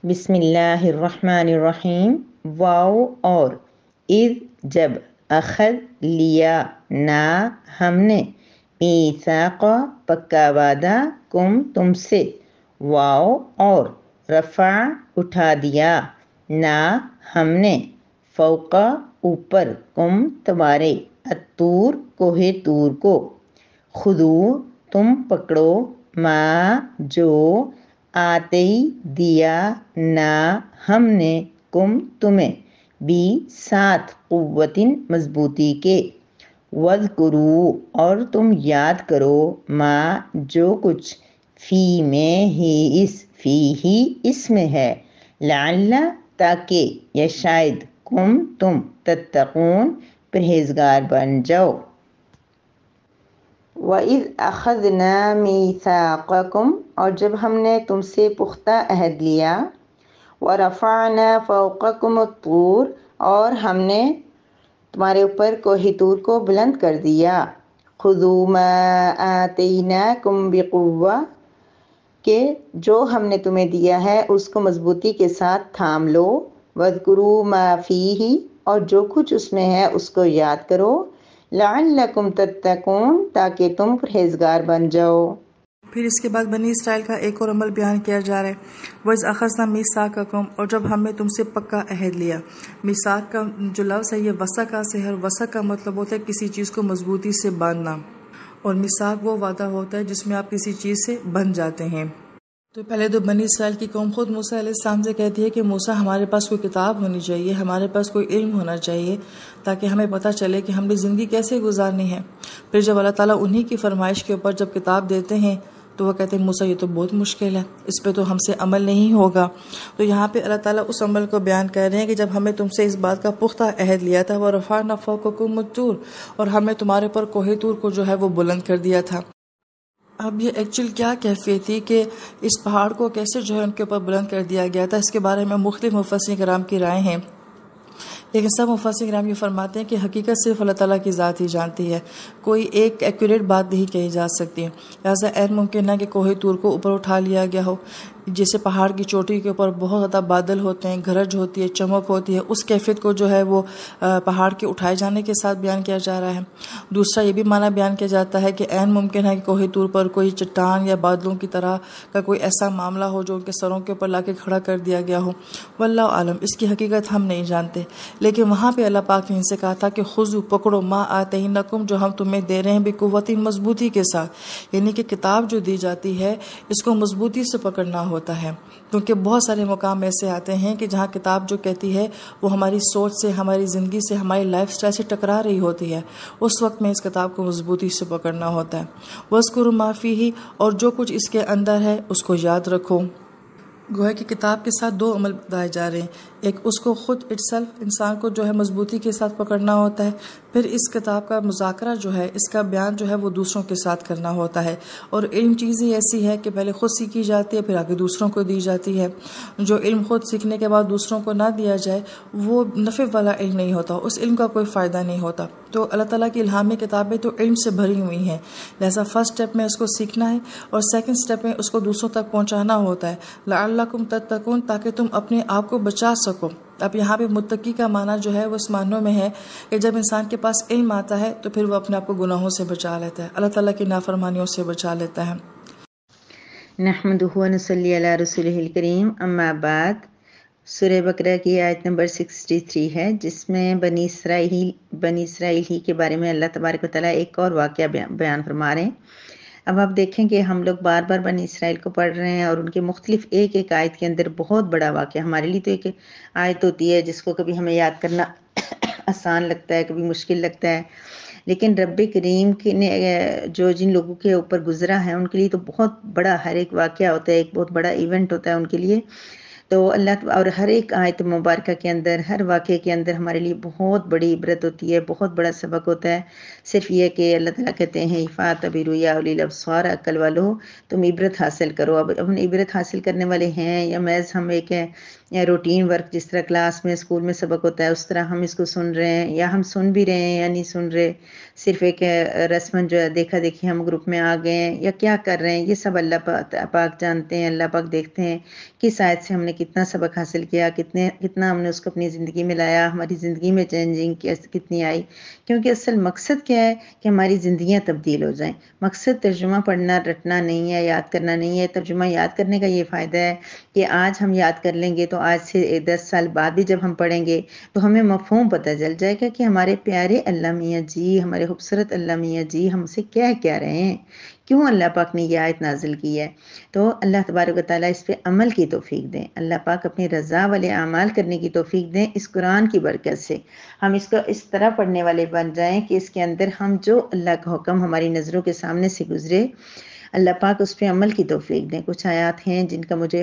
بسم اللہ الرحمن الرحیم۔ واو اور اذ جب، اخذ لیا نا ہم نے، میثاق پکا وعدہ، کم تم سے، واو اور رفع اٹھا دیا، نا ہم نے، فوق اوپر، کم تمہارے، الطور کوہ طور کو، خذو تم پکڑو، ما جو، آتے دیا نا ہم نے، کم تمہیں، بھی ساتھ، قوتن مضبوطی کے، وذکرو اور تم یاد کرو، ما جو کچھ، فی میں ہی اس میں ہے، لعل تاکہ، یا شاید، کم تم، تتقون پرہیزگار بن جاؤ۔ وَإِذْ أَخَذْنَا مِيثَاقَكُمْ اور جب ہم نے تم سے پختہ عہد لیا، وَرَفَعْنَا فَوْقَكُمُ الطُّورَ اور ہم نے تمہارے اوپر کوہ طور کو بلند کر دیا، خُذُوا مَا آتَيْنَاكُمْ بِقُوَّةٍ کہ جو ہم نے تمہیں دیا ہے اس کو مضبوطی کے ساتھ تھام لو، وَاذْكُرُوا مَا فِيهِ اور جو کچھ اس میں ہے اس کو یاد کرو، لَعَلَّكُمْ تَتَّقُونَ تاکہ تم پرہیزگار بن جاؤ۔ پھر اس کے بعد بنی اسرائیل کا ایک اور عمل بیان کیا جا رہا ہے، وَإِذْ أَخَذْنَا مِيثَاقَكُمْ اور جب ہم نے تم سے پکا عہد لیا۔ میثاق کا جو لفظ ہے یہ وثق سے ہے، اور وثق کا مطلب ہوتا ہے کسی چیز کو مضبوطی سے باندھنا، اور میثاق وہ وعدہ ہوتا ہے جس میں آپ کسی چیز سے بندھ جاتے ہیں۔ تو پہلے تو بنی اسرائیل کی قوم خود موسیٰ علیہ السلام سے کہتی ہے کہ موسیٰ ہمارے پاس کوئی کتاب ہونی چاہیے، ہمارے پاس کوئی علم ہونا چاہیے تاکہ ہمیں پتہ چلے کہ ہم نے زندگی کیسے گزارنی ہے۔ پھر جب اللہ تعالیٰ انہی کی فرمائش کے اوپر جب کتاب دیتے ہیں تو وہ کہتے ہیں موسیٰ یہ تو بہت مشکل ہے، اس پہ تو ہم سے عمل نہیں ہوگا۔ تو یہاں پہ اللہ تعالیٰ اس عمل کو بیان کر رہے ہیں کہ جب ہمیں تم سے اس بات کا پختہ عہد لیا تھا، وَرَفَعْنَا فَوْقَكُمُ الطُّورَ اور ہم نے تمہارے پر کوہ طور کو جو ہے وہ بلند کر دیا تھا۔ اب یہ ایکچوئل کیا کیفیت تھی کہ اس پہاڑ کو کیسے جو ہے ان کے اوپر بلند کر دیا گیا تھا، اس کے بارے میں مختلف مفسرین کرام کی رائے ہیں، لیکن سب مفسرین کرام یہ فرماتے ہیں کہ حقیقت صرف اللہ تعالیٰ کی ذات ہی جانتی ہے، کوئی ایک ایکوریٹ بات نہیں کہی جا سکتی، لہٰذا عین ممکن ہے کہ کوہ طور کو اوپر اٹھا لیا گیا ہو، جیسے پہاڑ کی چوٹی کے اوپر بہت زیادہ بادل ہوتے ہیں، گرج ہوتی ہے، چمک ہوتی ہے، اس کیفیت کو جو ہے وہ پہاڑ کے اٹھائے جانے کے ساتھ بیان کیا جا رہا ہے۔ دوسرا یہ بھی معنی بیان کیا جاتا ہے کہ عین ممکن ہے کہ کوہ طور پر کوئی چٹان یا بادلوں کی طرح کا کوئی ایسا معاملہ ہو جو ان کے سروں کے اوپر لا کے کھڑا کر دیا گیا ہو، واللہ عالم، اس کی حقیقت ہم نہیں جانتے، لیکن وہاں پہ اللہ پاک نے ان سے کہا تھا کہ خذو پکڑو، ما آتینکم جو ہم تمہیں دے رہے ہیں، بقوت مضبوطی کے ساتھ، یعنی کہ کتاب جو دی جاتی ہے اس کو مضبوطی سے پکڑنا ہوتا ہے، کیونکہ بہت سارے مقام ایسے آتے ہیں کہ جہاں کتاب جو کہتی ہے وہ ہماری سوچ سے، ہماری زندگی سے، ہماری لائف سٹائل سے ٹکرا رہی ہوتی ہے، اس وقت میں اس کتاب کو مضبوطی سے پکڑنا ہوتا ہے۔ وَاذْكُرُوا مَا فِيهِ اور جو کچھ اس کے اندر ہے اس کو یاد رکھو۔ گویا کہ کتاب کے ساتھ دو عمل بتائے جا رہے ہیں، ایک اس کو خود اٹسیلف انسان کو جو ہے مضبوطی کے ساتھ پکڑنا ہوتا ہے، پھر اس کتاب کا مذاکرہ جو ہے، اس کا بیان جو ہے وہ دوسروں کے ساتھ کرنا ہوتا ہے، اور علم چیز ہی ایسی ہے کہ پہلے خود سیکھی جاتی ہے پھر آگے دوسروں کو دی جاتی ہے۔ جو علم خود سیکھنے کے بعد دوسروں کو نہ دیا جائے وہ نفع والا علم نہیں ہوتا، اس علم کا کوئی فائدہ نہیں ہوتا۔ تو اللہ تعالیٰ کی الہامی کتابیں تو علم سے بھری ہوئی ہیں، لہذا فرسٹ سٹیپ میں اس کو سیکھنا ہے اور سیکنڈ سٹیپ میں اس کو دوسروں تک پہنچانا ہوتا ہے، لعلکم تتقون تاکہ تم اپنے آپ کو بچا سکو۔ اب یہاں پہ متقی کا معنی جو ہے وہ اس معنوں میں ہے کہ جب انسان کے پاس علم آتا ہے تو پھر وہ اپنے آپ کو گناہوں سے بچا لیتا ہے، اللہ تعالیٰ کی نافرمانیوں سے بچا لیتا ہے۔ نحمدہ و نصلی علی رسولہ الکریم، اما بعد۔ سورہ بقرہ کی آیت نمبر 63 ہے، جس میں بنی اسرائیل ہی کے بارے میں اللہ تبارک و تعالیٰ ایک اور واقعہ بیان فرما رہے ہیں۔ اب آپ دیکھیں کہ ہم لوگ بار بار بنی اسرائیل کو پڑھ رہے ہیں اور ان کے مختلف ایک ایک آیت کے اندر بہت بڑا واقعہ، ہمارے لیے تو ایک آیت ہوتی ہے جس کو کبھی ہمیں یاد کرنا آسان لگتا ہے، کبھی مشکل لگتا ہے، لیکن رب کریم نے جو جن لوگوں کے اوپر گزرا ہے ان کے لیے تو بہت بڑا ہر ایک واقعہ ہوتا ہے، ایک بہت بڑا ایونٹ ہوتا ہے ان کے لیے۔ تو اللہ اور ہر ایک آیت مبارکہ کے اندر، ہر واقعے کے اندر ہمارے لیے بہت بڑی عبرت ہوتی ہے، بہت بڑا سبق ہوتا ہے۔ صرف یہ کہ اللہ تعالیٰ کہتے ہیں فَاعْتَبِرُوا یَا أُولِي الْأَبْصَارِ، عقل والو تم عبرت حاصل کرو۔ اب ہم عبرت حاصل کرنے والے ہیں یا محض ہم ایک روٹین ورک، جس طرح کلاس میں اسکول میں سبق ہوتا ہے اس طرح ہم اس کو سن رہے ہیں، یا ہم سن بھی رہے ہیں یا نہیں سن رہے، صرف ایک رسمن جو ہے دیکھا دیکھی ہم گروپ میں آ گئے ہیں، یا کیا کر رہے ہیں، یہ سب اللہ پاک جانتے ہیں، اللہ پاک دیکھتے ہیں کس آیت سے ہم نے کتنا سبق حاصل کیا، کتنا ہم نے اس کو اپنی زندگی میں لایا، ہماری زندگی میں چینجنگ کتنی آئی. کیونکہ اصل مقصد کیا ہے کہ ہماری زندگیاں تبدیل ہو جائیں. مقصد ترجمہ پڑھنا رٹنا نہیں ہے، یاد کرنا نہیں ہے. ترجمہ یاد کرنے کا یہ فائدہ ہے کہ آج ہم یاد کر لیں گے تو آج سے 10 سال بعد بھی جب ہم پڑھیں گے تو ہمیں مفہوم پتہ چل جائے گا کہ ہمارے پیارے اللہ میاں جی، ہمارے خوبصورت اللہ میاں جی ہم سے کیا کہہ رہے ہیں، کیوں اللہ پاک نے یہ آیت نازل کی ہے. تو اللہ تبارک و تعالیٰ اس پہ عمل کی توفیق دیں. اللہ پاک اپنی رضا والے اعمال کرنے کی توفیق دیں اس قرآن کی برکت سے. ہم اس کو اس طرح پڑھنے والے بن جائیں کہ اس کے اندر ہم جو اللہ کا حکم ہماری نظروں کے سامنے سے گزرے، اللہ پاک اس پہ عمل کی توفیق دیں. کچھ آیات ہیں جن کا مجھے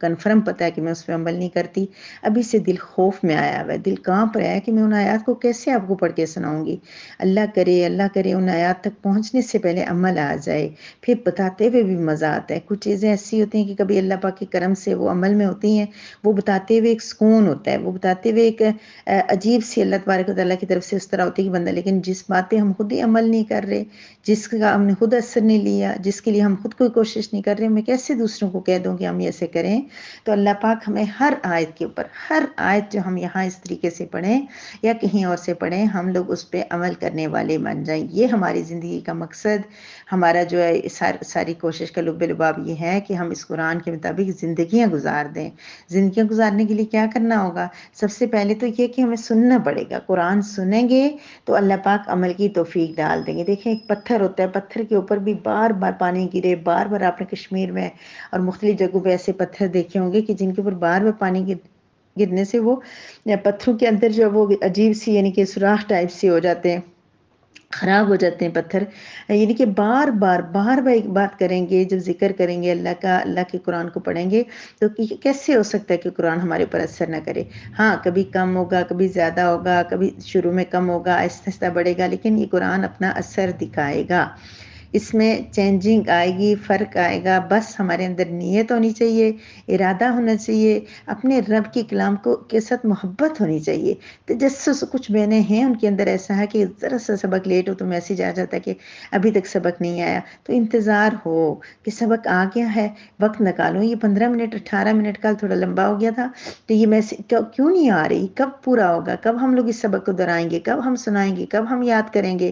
کنفرم پتہ ہے کہ میں اس پہ عمل نہیں کرتی. ابھی سے دل خوف میں آیا ہوا ہے، دل کانپ رہا ہے کہ میں ان آیات کو کیسے آپ کو پڑھ کے سناؤں گی. اللہ کرے ان آیات تک پہنچنے سے پہلے عمل آ جائے. پھر بتاتے ہوئے بھی مزہ آتا ہے. کچھ چیزیں ایسی ہوتی ہیں کہ کبھی اللہ پاک کے کرم سے وہ عمل میں ہوتی ہیں، وہ بتاتے ہوئے ایک سکون ہوتا ہے، وہ بتاتے ہوئے ایک عجیب سی اللہ تبارک و تعالیٰ کی طرف سے اس طرح ہوتی ہے کہ بندہ، لیکن جس بات پہ ہم خود ہی عمل نہیں کر رہے، جس کا ہم نے خود اثر نہیں لیا، جس کے لیے ہم خود کوئی کوشش نہیں کر رہے، میں کیسے دوسروں کو کہہ دوں کہ ہم ایسے کریں. تو اللہ پاک ہمیں ہر آیت کے اوپر، ہر آیت جو ہم یہاں اس طریقے سے پڑھیں یا کہیں اور سے پڑھیں، ہم لوگ اس پہ عمل کرنے والے بن جائیں. یہ ہماری زندگی کا مقصد، ہمارا جو ہے ساری کوشش کا لب لباب یہ ہے کہ ہم اس قرآن کے مطابق زندگیاں گزار دیں. زندگیاں گزارنے کے لیے کیا کرنا ہوگا؟ سب سے پہلے تو یہ کہ ہمیں سننا پڑے گا. قرآن سنیں گے تو اللہ پاک عمل کی توفیق ڈال دیں گے. دیکھیں ایک پتھر ہوتا ہے، پتھر کے اوپر بھی بار بار پانی گرے، بار بار آپ نے کشمیر میں اور مختلف جگہوں پہ ایسے پتھر دیکھے ہوں گے کہ جن کے اوپر بار بار پانی گرنے سے وہ پتھروں کے اندر جو وہ عجیب سی یعنی کہ سوراخ ٹائپ سے ہو جاتے ہیں، خراب ہو جاتے ہیں پتھر. یعنی کہ بار بار ایک بات کریں گے، جب ذکر کریں گے اللہ کا، اللہ کے قرآن کو پڑھیں گے تو کیسے ہو سکتا ہے کہ قرآن ہمارے اوپر اثر نہ کرے. ہاں کبھی کم ہوگا، کبھی زیادہ ہوگا، کبھی شروع میں کم ہوگا، آہستہ آہستہ بڑھے گا، لیکن یہ قرآن اپنا اثر دکھائے گا. اس میں چینجنگ آئے گی، فرق آئے گا. بس ہمارے اندر نیت ہونی چاہیے، ارادہ ہونا چاہیے، اپنے رب کے کلام کو کے ساتھ محبت ہونی چاہیے. تجسس، کچھ بہنیں ہیں ان کے اندر ایسا ہے کہ ذرا سا سبق لیٹ ہو تو میسیج آ جاتا ہے کہ ابھی تک سبق نہیں آیا. تو انتظار ہو کہ سبق آ گیا ہے، وقت نکالو. یہ 15 منٹ 18 منٹ کا تھوڑا لمبا ہو گیا تھا، تو یہ میسیج کیوں نہیں آ رہی؟ کب پورا ہوگا؟ کب ہم لوگ اس سبق کو دہرائیں گے؟ کب ہم سنائیں گے؟ کب ہم یاد کریں گے؟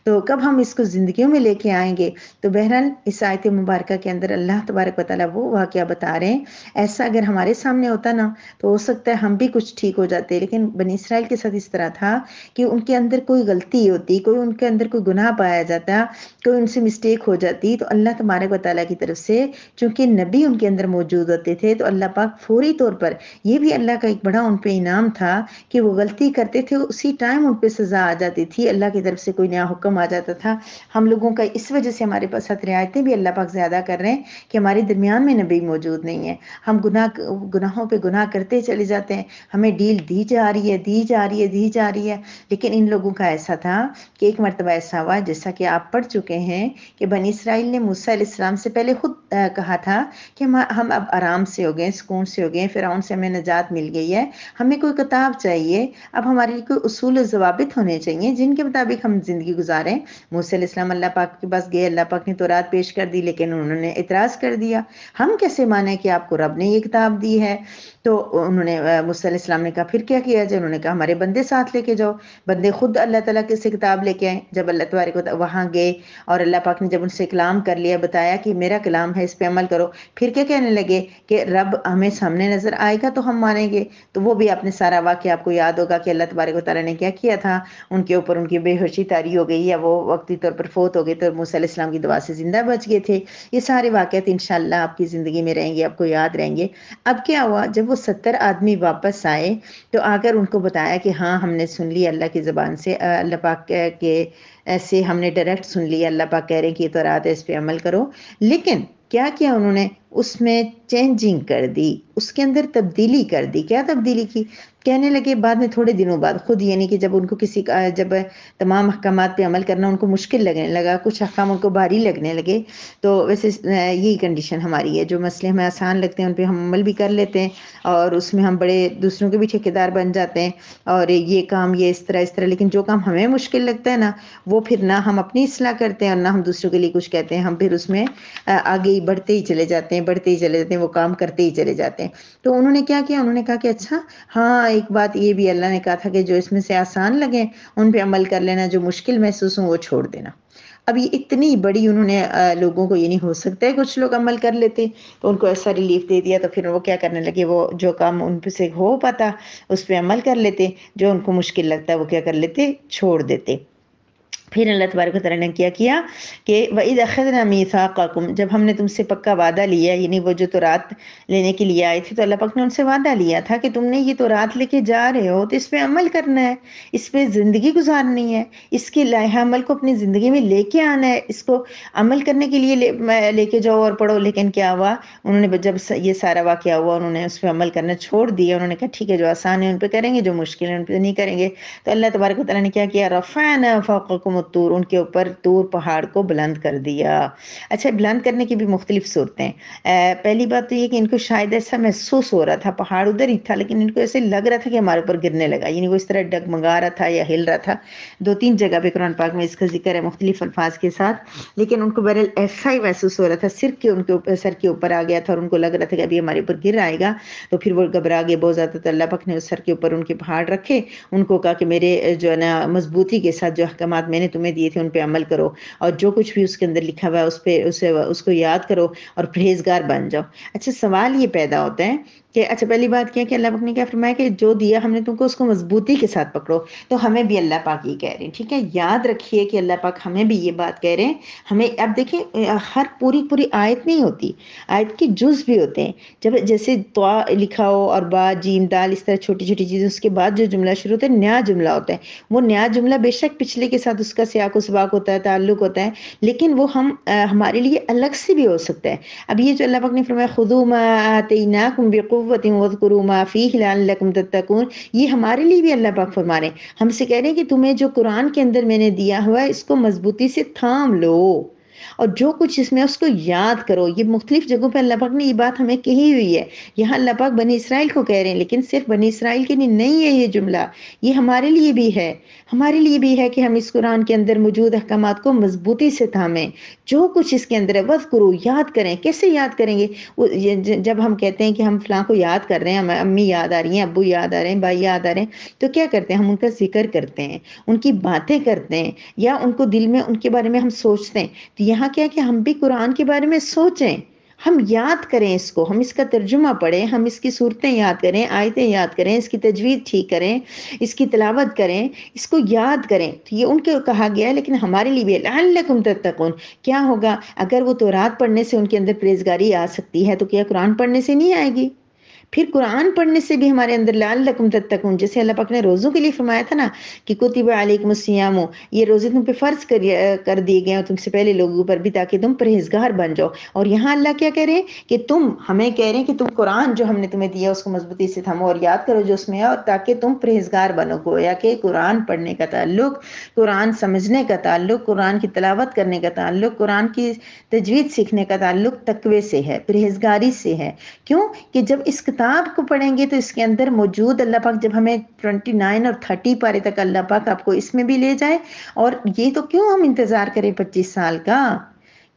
تو کب ہم اس کو زندگیوں میں لے کے آئیں گے؟ تو بہرحال اس آیت مبارکہ کے اندر اللہ تبارک و تعالیٰ وہ واقعہ بتا رہے ہیں. ایسا اگر ہمارے سامنے ہوتا نا تو ہو سکتا ہے ہم بھی کچھ ٹھیک ہو جاتے، لیکن بنی اسرائیل کے ساتھ اس طرح تھا کہ ان کے اندر کوئی غلطی ہوتی، کوئی ان کے اندر کوئی گناہ پایا جاتا، کوئی ان سے مسٹیک ہو جاتی، تو اللہ تبارک و تعالیٰ کی طرف سے چونکہ نبی ان کے اندر موجود ہوتے تھے تو اللہ پاک فوری طور پر، یہ بھی اللہ کا ایک بڑا ان پہ انعام تھا کہ وہ غلطی کرتے تھے اسی ٹائم ان پہ سزا آ جاتی تھی، اللہ کی طرف سے کوئی نیا حکم آ جاتا تھا. ہم لوگوں کا اس وجہ سے ہمارے پاس رعایتیں بھی اللہ پاک زیادہ کر رہے ہیں کہ ہمارے درمیان میں نبی موجود نہیں ہے. ہم گناہوں پہ گناہ کرتے چلے جاتے ہیں، ہمیں ڈیل دی جا رہی ہے. لیکن ان لوگوں کا ایسا تھا کہ ایک مرتبہ ایسا ہوا جیسا کہ آپ پڑھ چکے ہیں کہ بنی اسرائیل نے موسیٰ علیہ السلام سے پہلے خود کہا تھا کہ ہم اب آرام سے ہو گئے، سکون سے ہو گئے، فرعون سے ہمیں نجات مل گئی ہے، ہمیں کوئی کتاب چاہیے، اب ہمارے لیے کوئی اصول و ضوابط ہونے چاہیے جن کے مطابق ہم زندگی گزاریں. موسیٰ علیہ السلام اللہ پاک کے پاس گئے، اللہ پاک نے تورات پیش کر دی، لیکن انہوں نے اعتراض کر دیا. ہم کیسے مانیں کہ آپ کو رب نے یہ کتاب دی ہے؟ تو انہوں نے موسیٰ علیہ السلام نے کہا پھر کیا کیا جائے؟ انہوں نے کہا ہمارے بندے ساتھ لے کے جاؤ. بندے خود اللہ تعالیٰ کے سے کتاب لے کے آئے. جب اللہ تبارک وہاں گئے اور اللہ پاک نے جب ان سے کلام کر لیا، بتایا کہ میرا کلام ہے، اس پہ عمل کرو، پھر کیا کہنے لگے کہ رب ہمیں سامنے نظر آئے گا تو ہم مانیں گے. تو وہ بھی اپنے سارا واقعہ آپ کو یاد ہوگا کہ اللہ تبارک و تعالیٰ نے کیا کیا تھا، ان کے اوپر ان کی بے ہوشی طاری ہو گئی یا وہ وقتی طور پر فوت ہو گئے، تو موسیٰ علیہ السلام کی دعا سے زندہ بچ گئے تھے. یہ سارے واقعات انشاءاللہ آپ کی زندگی میں رہیں گے، آپ کو یاد رہیں گے. اب کیا ہوا جب وہ 70 آدمی واپس آئے تو آ کر ان کو بتایا کہ ہاں ہم نے سن لی اللہ کی زبان سے، اللہ پاک کے ایسے ہم نے ڈائریکٹ سن لیا، اللہ پاک کہہ رہے ہیں کہ یہ تو رات ہے، اس پہ عمل کرو. لیکن کیا کیا انہوں نے؟ اس میں چینجنگ کر دی، اس کے اندر تبدیلی کر دی. کیا تبدیلی کی؟ کہنے لگے بعد میں تھوڑے دنوں بعد خود، یعنی کہ جب ان کو جب تمام احکامات پہ عمل کرنا ان کو مشکل لگنے لگا، کچھ احکام ان کو بھاری لگنے لگے. تو ویسے یہی کنڈیشن ہماری ہے، جو مسئلے ہمیں آسان لگتے ہیں ان پہ ہم عمل بھی کر لیتے ہیں اور اس میں ہم بڑے دوسروں کے بھی ٹھیکیدار بن جاتے ہیں، اور یہ کام یہ اس طرح. لیکن جو کام ہمیں مشکل لگتا ہے نا، وہ پھر نہ ہم اپنی اصلاح کرتے ہیں اور نہ ہم دوسروں کے لیے کچھ کہتے ہیں، ہم پھر اس میں آگے ہی بڑھتے ہی چلے جاتے ہیں، بڑھتے ہی چلے جاتے ہیں، وہ کام کرتے ہی چلے جاتے ہیں۔ تو انہوں نے کیا کیا، انہوں نے کہا کہ اچھا ہاں ایک بات یہ بھی اللہ نے کہا تھا کہ جو اس میں سے آسان لگیں ان پہ عمل کر لینا، جو مشکل محسوس ہوں وہ چھوڑ دینا۔ اب یہ اتنی بڑی انہوں نے لوگوں کو، یہ نہیں ہو سکتا ہے کچھ لوگ عمل کر لیتے، تو ان کو ایسا ریلیف دے دیا، تو پھر وہ کیا کرنے لگے، وہ جو کام ان پہ سے ہو پاتا اس پہ عمل کر لیتے، جو ان کو مشکل لگتا ہے وہ کیا کر لیتے، چھوڑ دیتے۔ پھر اللہ تبارک و تعالیٰ نے کیا کیا کہ وَإِذْ أَخَذْنَا مِيثَاقَكُمْ، جب ہم نے تم سے پکا وعدہ لیا، یعنی وہ جو تورات لینے کے لیے آئے تھے تو اللہ پاک نے ان سے وعدہ لیا تھا کہ تم نے یہ تورات لے کے جا رہے ہو تو اس پہ عمل کرنا ہے، اس پہ زندگی گزارنی ہے، اس کے لائحہ عمل کو اپنی زندگی میں لے کے آنا ہے، اس کو عمل کرنے کے لیے لے کے جاؤ اور پڑھو۔ لیکن کیا ہوا، انہوں نے جب یہ سارا واقعہ ہوا انہوں نے اس پہ عمل کرنا چھوڑ دیا، انہوں نے کہا ٹھیک ہے جو آسان ہے ان پہ کریں گے، جو مشکل ہے ان پہ نہیں کریں گے۔ تو اللہ تبارک و تعالیٰ نے کیا کیا، رفعنا فوقکم الطور، ان کے اوپر طور پہاڑ کو بلند کر دیا۔ اچھا، بلند کرنے کی بھی مختلف صورتیں، پہلی بات تو یہ کہ ان کو شاید ایسا محسوس ہو رہا تھا، پہاڑ ادھر ہی تھا لیکن ان کو ایسے لگ رہا تھا کہ ہمارے اوپر گرنے لگا، یعنی وہ اس طرح ڈگمگا رہا تھا یا ہل رہا تھا۔ 2-3 جگہ پہ قرآن پاک میں اس کا ذکر ہے مختلف الفاظ کے ساتھ، لیکن ان کو بہرحال ایسا ہی محسوس ہو رہا تھا، سر کے ان کے اوپر، سر کے اوپر آ گیا تھا اور ان کو لگ رہا تھا کہ ابھی ہمارے اوپر گر آئے گا، تو پھر وہ گھبرا گئے بہت زیادہ۔ تو اللہ پاک نے اس سر کے اوپر ان کے پہاڑ رکھے، ان کو کہا کہ میرے جو ہے نا مضبوطی کے ساتھ جو احکامات میں نے تمہیں دیے تھے ان پہ عمل کرو، اور جو کچھ بھی اس کے اندر لکھا ہوا ہے اس کو یاد کرو اور پرہیزگار بن جاؤ۔ اچھا، سوال یہ پیدا ہوتا ہے کہ اچھا پہلی بات کیا کہ اللہ پاک نے کیا فرمایا کہ جو دیا ہم نے تم کو اس کو مضبوطی کے ساتھ پکڑو، تو ہمیں بھی اللہ پاک یہ کہہ رہے ہیں، ٹھیک ہے، یاد رکھیے کہ اللہ پاک ہمیں بھی یہ بات کہہ رہے ہیں۔ ہمیں اب دیکھیں ہر پوری آیت نہیں ہوتی، آیت کے جز بھی ہوتے ہیں، جب جیسے طا لکھا ہو اور با جیم دال اس طرح چھوٹی چھوٹی چیزیں، اس کے بعد جو جملہ شروع ہوتا ہے نیا جملہ ہوتا ہے، وہ نیا جملہ بے شک پچھلے کے ساتھ اس کا سیاق و سباق ہوتا ہے، تعلق ہوتا ہے، لیکن وہ ہمارے لیے الگ سے بھی ہو سکتا ہے۔ اب یہ جو اللہ پاک نے فرمایا خذوا ما آتیناکم بقوۃ واذکروا ما فیہ لعلکم تتقون، یہ ہمارے لیے بھی اللہ پاک فرما رہے ہیں، ہم سے کہہ رہے ہیں کہ تمہیں جو قرآن کے اندر میں نے دیا ہوا ہے اس کو مضبوطی سے تھام لو اور جو کچھ اس میں اس کو یاد کرو۔ یہ مختلف جگہوں پہ اللہ پاک نے یہ بات ہمیں کہی ہوئی ہے، یہاں اللہ پاک بنی اسرائیل کو کہہ رہے ہیں، لیکن صرف بنی اسرائیل کے لیے نہیں ہے یہ جملہ، یہ ہمارے لیے بھی ہے، ہمارے لیے بھی ہے کہ ہم اس قرآن کے اندر موجود احکامات کو مضبوطی سے تھامیں، جو کچھ اس کے اندر ہے وذکروا، یاد کریں۔ کیسے یاد کریں گے؟ جب ہم کہتے ہیں کہ ہم فلاں کو یاد کر رہے ہیں، ہمیں امی یاد آ رہی ہیں، ابو یاد آ رہے ہیں، بھائی یاد آ رہے ہیں، تو کیا کرتے ہیں؟ ہم ان کا ذکر کرتے ہیں، ان کی باتیں کرتے ہیں، یا ان کو دل میں ان کے بارے میں ہم سوچتے ہیں۔ تو یہاں کیا کہ ہم بھی قرآن کے بارے میں سوچیں، ہم یاد کریں اس کو، ہم اس کا ترجمہ پڑھیں، ہم اس کی صورتیں یاد کریں، آیتیں یاد کریں، اس کی تجوید ٹھیک کریں، اس کی تلاوت کریں، اس کو یاد کریں۔ تو یہ ان کو کہا گیا ہے، لیکن ہمارے لیے بھی لعلکم تتقون۔ کیا ہوگا اگر وہ تورات پڑھنے سے ان کے اندر پرہیزگاری آ سکتی ہے تو کیا قرآن پڑھنے سے نہیں آئے گی؟ پھر قرآن پڑھنے سے بھی ہمارے اندر لعلکم تتقون، جیسے اللہ پاک نے روزوں کے لیے فرمایا تھا نا کہ کتب علیکم الصیام، یہ روزے تم پہ فرض کر دیے گئے ہیں تم سے پہلے لوگوں پر بھی، تاکہ تم پرہیزگار بن جاؤ۔ اور یہاں اللہ کیا کہہ رہے ہیں کہ ہمیں کہہ رہے ہیں کہ تم قرآن جو ہم نے تمہیں دیا اس کو مضبوطی سے تھامو اور یاد کرو جو اس میں ہے، اور تاکہ تم پرہیزگار بنو۔ گویا کہ قرآن پڑھنے کا تعلق، قرآن سمجھنے کا تعلق، قرآن کی تلاوت کرنے کا تعلق، قرآن کی تجوید سیکھنے کا تعلق تقوی سے ہے، پرہیزگاری سے ہے۔ کیوں کہ جب اس کتاب کو پڑھیں گے تو اس کے اندر موجود اللہ پاک جب ہمیں 29 اور 30 پارے تک اللہ پاک آپ کو اس میں بھی لے جائے، اور یہ تو کیوں ہم انتظار کریں 25 سال کا،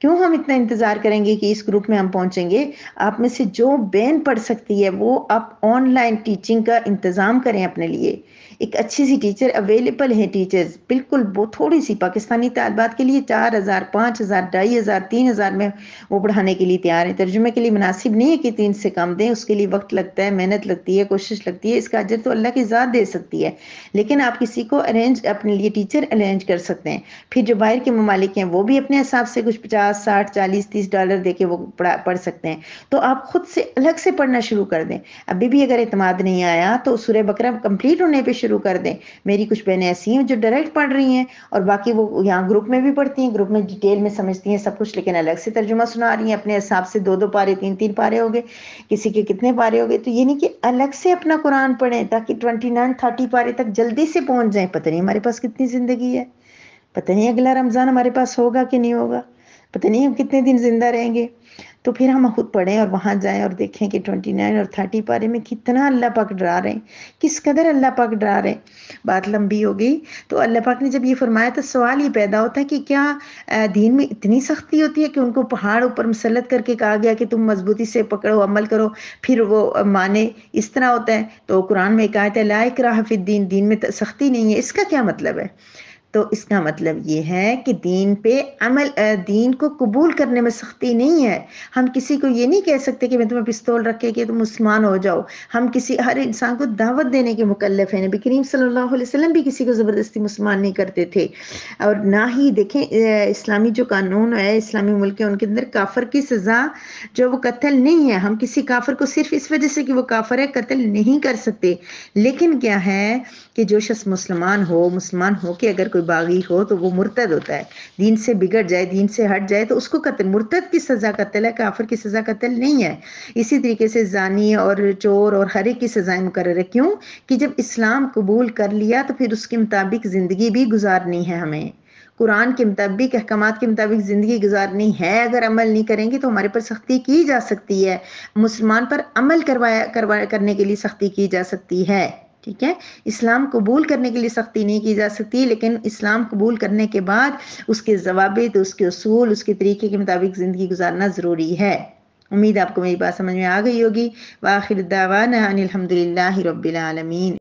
کیوں ہم اتنا انتظار کریں گے کہ اس گروپ میں ہم پہنچیں گے؟ آپ میں سے جو بین پڑھ سکتی ہے وہ آپ آن لائن ٹیچنگ کا انتظام کریں اپنے لیے، ایک اچھی سی ٹیچر اویلیبل ہے، ٹیچرز بالکل بہت تھوڑی سی پاکستانی طالبات کے لیے 4000 5000 2500 3000 میں وہ پڑھانے کے لیے تیار ہیں۔ ترجمے کے لیے مناسب نہیں ہے کہ 3 سے کم دیں، اس کے لیے وقت لگتا ہے، محنت لگتی ہے، کوشش لگتی ہے، اس کا اجر تو اللہ کی ذات دے سکتی ہے، لیکن آپ کسی کو اپنے لیے ٹیچر ارینج کر سکتے ہیں۔ پھر جو باہر کے ممالک ہیں وہ بھی اپنے حساب سے کچھ 50 60 40 30 ڈالر دے کے وہ پڑھ سکتے ہیں، تو آپ خود سے الگ سے پڑھنا شروع کر دیں۔ ابھی بھی اگر اعتماد نہیں آیا تو سورہ بقرہ کمپلیٹ ہونے پہ شروع کر دیں۔ میری کچھ بہنیں ایسی ہیں جو ڈائریکٹ پڑھ رہی ہیں، اور باقی وہ یہاں گروپ میں بھی پڑھتی ہیں، گروپ میں ڈیٹیل میں سمجھتی ہیں سب کچھ، لیکن الگ سے ترجمہ سنا رہی ہیں اپنے حساب سے، 2 پارے 3 پارے ہو گئے، کسی کے کتنے پارے ہو گئے۔ تو یہ نہیں کہ الگ سے اپنا قرآن پڑھیں تاکہ 29 30 پارے تک جلدی سے پہنچ جائیں۔ پتہ نہیں ہمارے پاس کتنی زندگی ہے، پتہ نہیں اگلا رمضان ہمارے پاس ہوگا کہ نہیں ہوگا، پتہ نہیں ہم کتنے دن زندہ رہیں گے۔ تو پھر ہم خود پڑھیں اور وہاں جائیں اور دیکھیں کہ 29 اور 30 پارے میں کتنا اللہ پاک ڈرا رہے ہیں، کس قدر اللہ پاک ڈرا رہے ہیں۔ بات لمبی ہو گئی، تو اللہ پاک نے جب یہ فرمایا تو سوال یہ پیدا ہوتا ہے کہ کیا دین میں اتنی سختی ہوتی ہے کہ ان کو پہاڑ اوپر مسلط کر کے کہا گیا کہ تم مضبوطی سے پکڑو، عمل کرو، پھر وہ مانے، اس طرح ہوتا ہے؟ تو قرآن میں ایک آیت ہے لا اکراہ فی الدین، دین میں سختی نہیں ہے، اس کا کیا مطلب ہے؟ تو اس کا مطلب یہ ہے کہ دین پہ عمل، دین کو قبول کرنے میں سختی نہیں ہے۔ ہم کسی کو یہ نہیں کہہ سکتے کہ میں تمہیں پستول رکھ کے کہ تم مسلمان ہو جاؤ۔ ہم ہر انسان کو دعوت دینے کے مکلف ہیں۔ نبی کریم صلی اللہ علیہ وسلم بھی کسی کو زبردستی مسلمان نہیں کرتے تھے، اور نہ ہی دیکھیں اسلامی جو قانون ہے، اسلامی ملک ہے، ان کے اندر کافر کی سزا جو وہ قتل نہیں ہے۔ ہم کسی کافر کو صرف اس وجہ سے کہ وہ کافر ہے قتل نہیں کر سکتے، لیکن کیا ہے کہ جو شخص مسلمان ہو کہ اگر کوئی باغی ہو تو وہ مرتد ہوتا ہے، دین سے بگڑ جائے، دین سے ہٹ جائے تو اس کو قتل، مرتد کی سزا قتل ہے، کافر کی سزا قتل نہیں ہے۔ اسی طریقے سے زانی اور چور اور ہر ایک کی سزائیں مقرر ہے۔ کیوں؟ کہ جب اسلام قبول کر لیا تو پھر اس کے مطابق زندگی بھی گزارنی ہے ہمیں، قرآن کے مطابق، احکامات کے مطابق زندگی گزارنی ہے۔ اگر عمل نہیں کریں گے تو ہمارے پر سختی کی جا سکتی ہے، مسلمان پر عمل کرنے کے لیے سختی کی جا سکتی ہے، ٹھیک ہے؟ اسلام قبول کرنے کے لیے سختی نہیں کی جا سکتی، لیکن اسلام قبول کرنے کے بعد اس کے ضوابط، اس کے اصول، اس کے طریقے کے مطابق زندگی گزارنا ضروری ہے۔ امید آپ کو میری بات سمجھ میں آ گئی ہوگی۔ وآخر دعوانا ان الحمد للہ رب العالمین۔